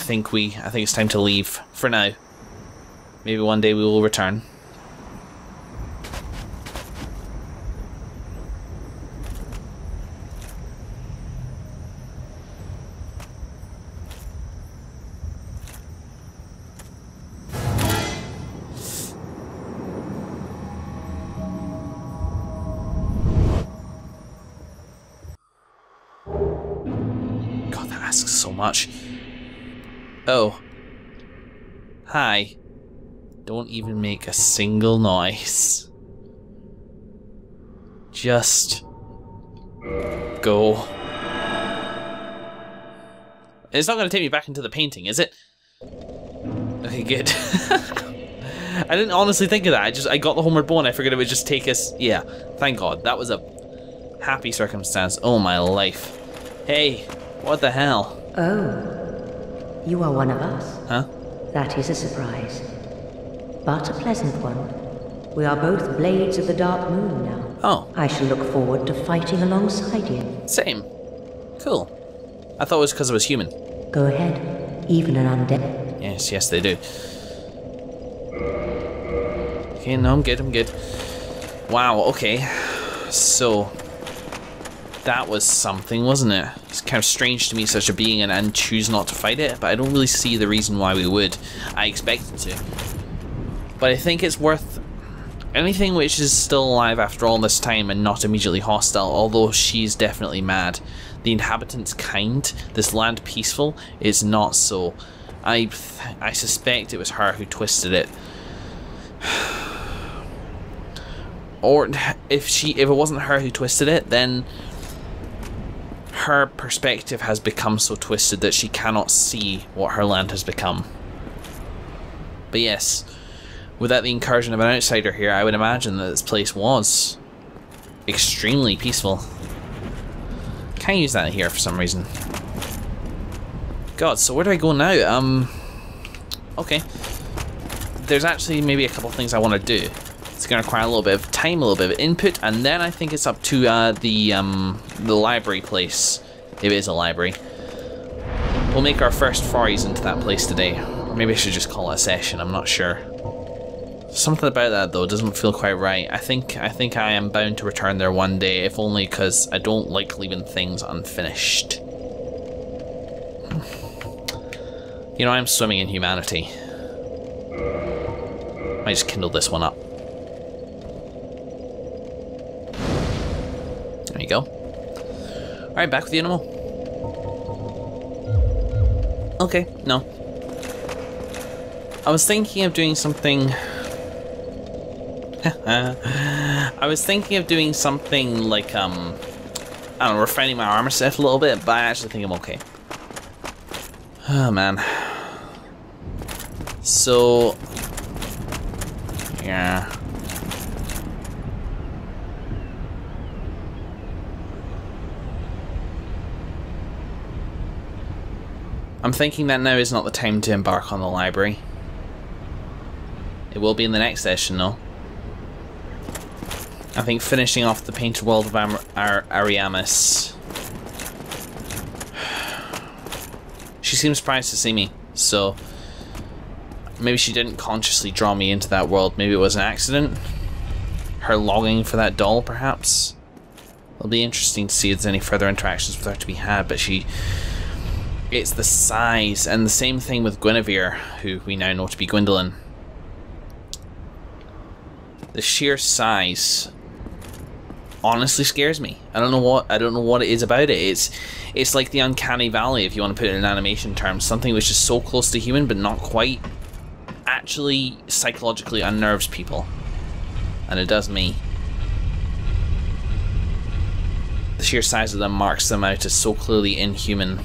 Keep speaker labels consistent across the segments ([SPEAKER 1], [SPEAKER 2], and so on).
[SPEAKER 1] think it's time to leave for now. Maybe one day we will return. God, that asks so much. Oh. Hi. Don't even make a single noise. Just go. It's not going to take me back into the painting, is it? Okay, good. I didn't honestly think of that. I got the homeward bow and I figured it would just take us. Yeah, thank God. That was a happy circumstance. Oh my life. Hey, what the hell?
[SPEAKER 2] Oh, you are one of us?
[SPEAKER 1] Huh?
[SPEAKER 2] That is a surprise. But a pleasant one. We are both blades of the Dark Moon now.
[SPEAKER 1] Oh.
[SPEAKER 2] I shall look forward to fighting alongside you.
[SPEAKER 1] Same. Cool. I thought it was because I was human.
[SPEAKER 2] Go ahead. Even an undead.
[SPEAKER 1] Yes, yes they do. Okay, no, I'm good. Wow, okay. So, that was something, wasn't it? It's kind of strange to meet such a being and choose not to fight it, but I don't really see the reason why we would. I expected to. But I think it's worth anything which is still alive after all this time and not immediately hostile, although she's definitely mad. The inhabitants kind, this land peaceful, is not so. I suspect it was her who twisted it. Or if it wasn't her who twisted it, then her perspective has become so twisted that she cannot see what her land has become. But yes, without the incursion of an outsider here, I would imagine that this place was extremely peaceful. Can't use that here for some reason. God, so where do I go now? Okay. There's actually maybe a couple of things I want to do. It's going to require a little bit of time, a little bit of input, and then I think it's up to the library place. If it is a library. We'll make our first forays into that place today. Or maybe I should just call it a session, I'm not sure. Something about that though doesn't feel quite right. I think I am bound to return there one day, if only because I don't like leaving things unfinished. You know, I'm swimming in humanity. I just kindled this one up. There you go. Alright, back with the animal. Okay, no. I was thinking of doing something... I was thinking of doing something like, I don't know, refining my armor set a little bit, but I actually think I'm okay. Oh, man. So... yeah. I'm thinking that now is not the time to embark on the library. It will be in the next session, though. I think finishing off the painted world of Ariamis. She seems surprised to see me, so maybe she didn't consciously draw me into that world. Maybe it was an accident. Her longing for that doll, perhaps. It'll be interesting to see if there's any further interactions with her to be had, but it's the size, and the same thing with Guinevere, who we now know to be Gwendolyn. The sheer size honestly scares me. I don't know what it is about it. It's like the uncanny valley, if you want to put it in animation terms. Something which is so close to human but not quite, actually psychologically unnerves people. And it does me. The sheer size of them marks them out as so clearly inhuman.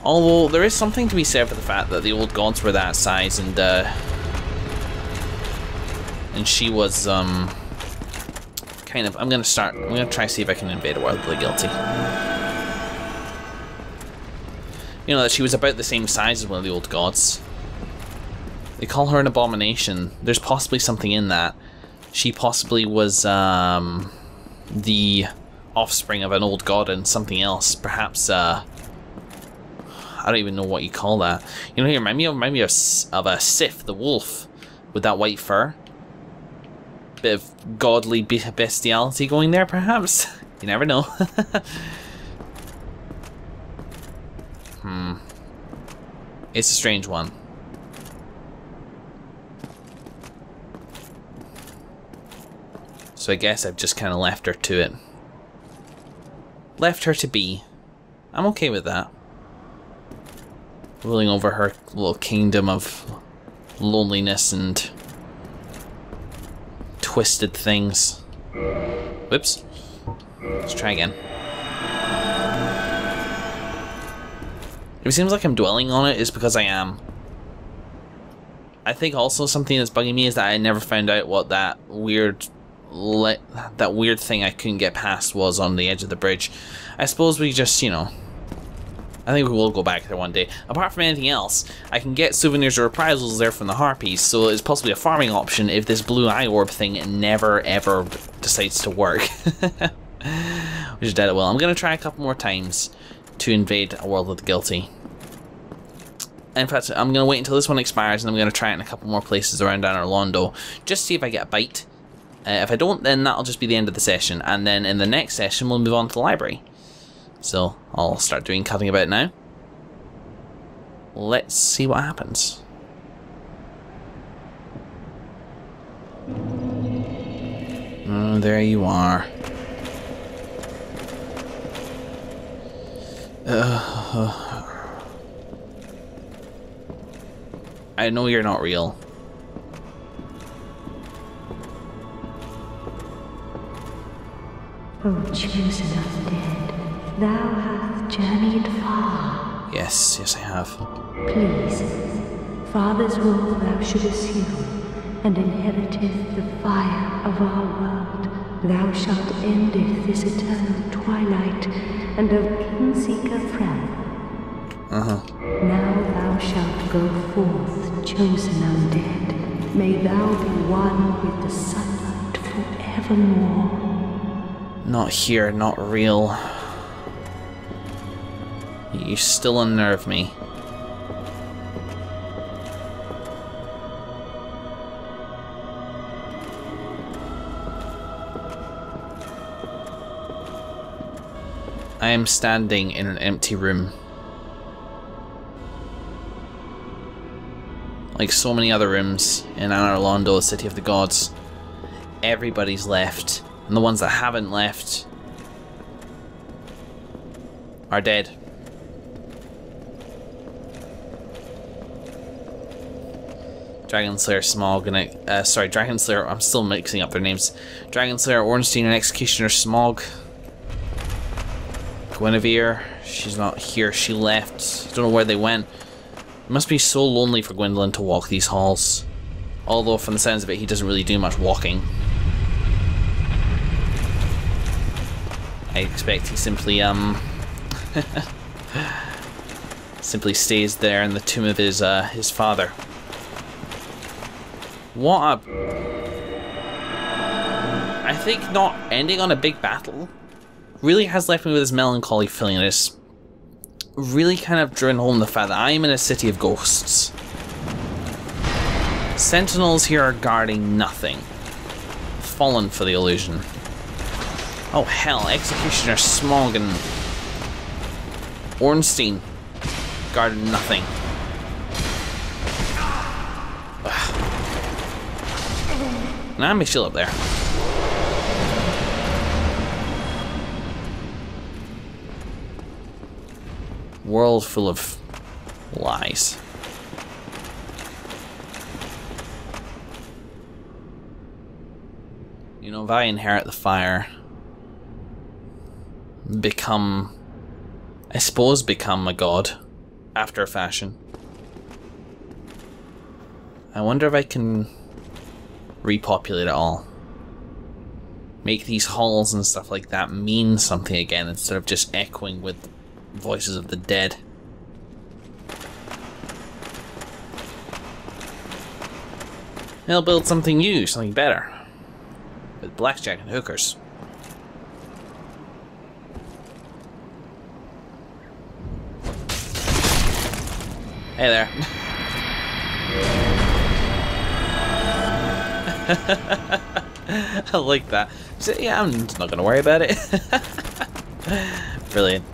[SPEAKER 1] Although there is something to be said for the fact that the old gods were that size, and she was kind of. I'm gonna try to see if I can invade a world of the guilty. You know, that she was about the same size as one of the old gods. They call her an abomination. There's possibly something in that. She possibly was the offspring of an old god and something else, perhaps I don't even know what you call that. You know, he remind me of a Sif, the wolf, with that white fur. Bit of godly bestiality going there, perhaps. You never know. It's a strange one. So I guess I've just kind of left her to it. Left her to be. I'm okay with that. Ruling over her little kingdom of loneliness and twisted things. Whoops. Let's try again. If it seems like I'm dwelling on it, it's because I am. I think also something that's bugging me is that I never found out what that weird thing I couldn't get past was on the edge of the bridge. I suppose we just, you know, I think we will go back there one day. Apart from anything else, I can get souvenirs or reprisals there from the Harpies, so it's possibly a farming option if this blue eye orb thing never ever decides to work. Which is dead at will. I'm going to try a couple more times to invade a world of the guilty. In fact, I'm going to wait until this one expires and I'm going to try it in a couple more places around Anor Londo, just to see if I get a bite. If I don't, then that'll just be the end of the session, and then in the next session we'll move on to the library. So I'll start doing cutting about now. Let's see what happens. Oh, there you are. I know you're not real.
[SPEAKER 2] O chosen undead, thou hast journeyed far.
[SPEAKER 1] Yes, yes I have.
[SPEAKER 2] Please, Father's role thou should assume, and inheriteth the fire of our world. Thou shalt endeth this eternal twilight, and of Kingseeker friend. Now thou shalt go forth, chosen undead. May thou be one with the sunlight forevermore.
[SPEAKER 1] Not here, not real. You still unnerve me. I am standing in an empty room. Like so many other rooms in Anor Londo, City of the Gods. Everybody's left. And the ones that haven't left are dead. Dragonslayer Smog and sorry, Dragonslayer, I'm still mixing up their names. Dragonslayer Ornstein and Executioner Smog. Guinevere, she's not here, she left. Don't know where they went. It must be so lonely for Gwendolyn to walk these halls. Although from the sounds of it, he doesn't really do much walking. I expect he simply, simply stays there in the tomb of his father. What a... I think not ending on a big battle really has left me with this melancholy feeling. It's really kind of driven home the fact that I am in a city of ghosts. Sentinels here are guarding nothing. Fallen for the illusion. Oh hell, Executioner Smog and Ornstein guarded nothing. Nah, I'm still up there. World full of lies. You know, if I inherit the fire, I suppose become a god, after a fashion. I wonder if I can repopulate it all. Make these halls and stuff like that mean something again, instead of just echoing with voices of the dead. They'll build something new, something better. With blackjack and hookers. Hey there. I like that. So, yeah, I'm not gonna worry about it. Brilliant.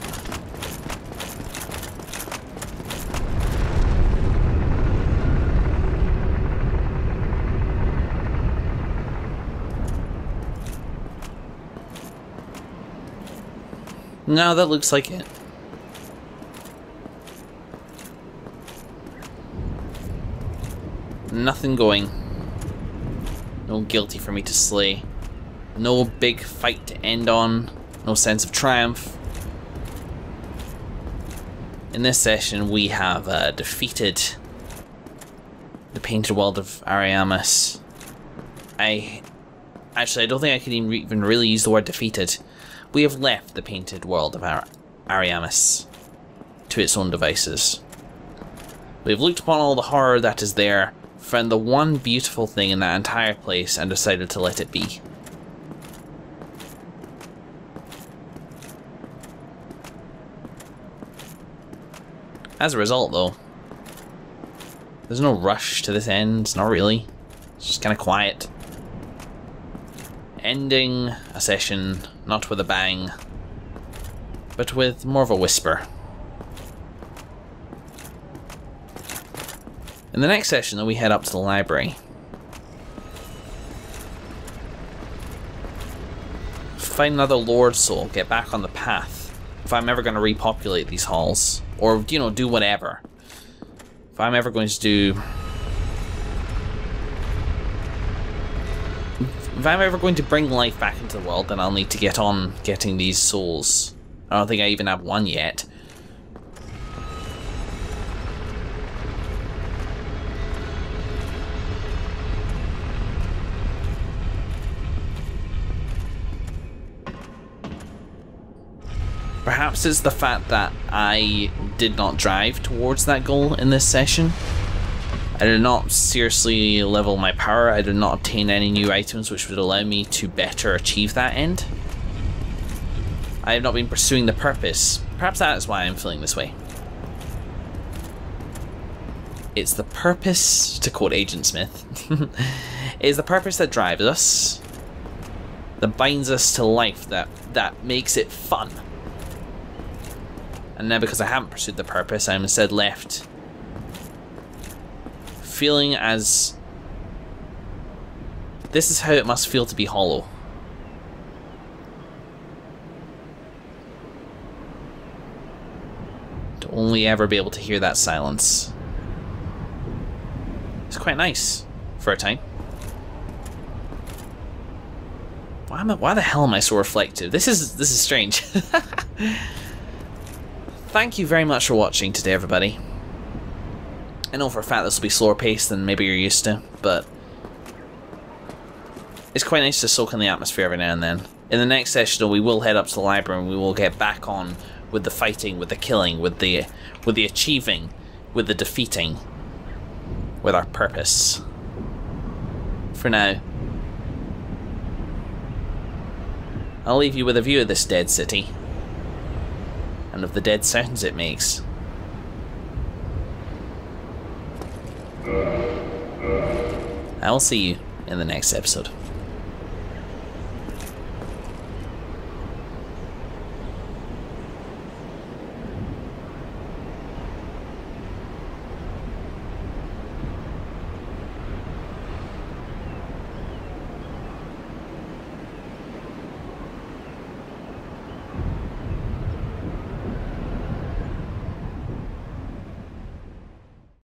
[SPEAKER 1] No, that looks like it. Nothing going. No guilty for me to slay. No big fight to end on. No sense of triumph. In this session, we have defeated the Painted World of Ariamis. I don't think I can even really use the word defeated. We have left the Painted World of Ariamis to its own devices. We have looked upon all the horror that is there, found the one beautiful thing in that entire place, and decided to let it be. As a result, though, there's no rush to this end, not really. It's just kind of quiet. Ending a session, not with a bang, but with more of a whisper. In the next session, though, we head up to the library. Find another Lord Soul, get back on the path. If I'm ever going to repopulate these halls, or, you know, do whatever. If I'm ever going to do... If I'm ever going to bring life back into the world, then I'll need to get on getting these souls. I don't think I even have one yet. Perhaps it's the fact that I did not drive towards that goal in this session. I did not seriously level my power. I did not obtain any new items which would allow me to better achieve that end. I have not been pursuing the purpose. Perhaps that is why I'm feeling this way. It's the purpose, to quote Agent Smith, it is the purpose that drives us, that binds us to life, that makes it fun. And now because I haven't pursued the purpose, I'm instead left feeling as this is how it must feel to be hollow. To only ever be able to hear that silence. It's quite nice for a time. Why the hell am I so reflective? This is strange. Thank you very much for watching today, everybody. I know for a fact this will be slower paced than maybe you're used to, but it's quite nice to soak in the atmosphere every now and then. In the next session, though, we will head up to the library and we will get back on with the fighting, with the killing, with the achieving, with the defeating, with our purpose. For now, I'll leave you with a view of this dead city and of the dead sounds it makes. I will see you in the next episode.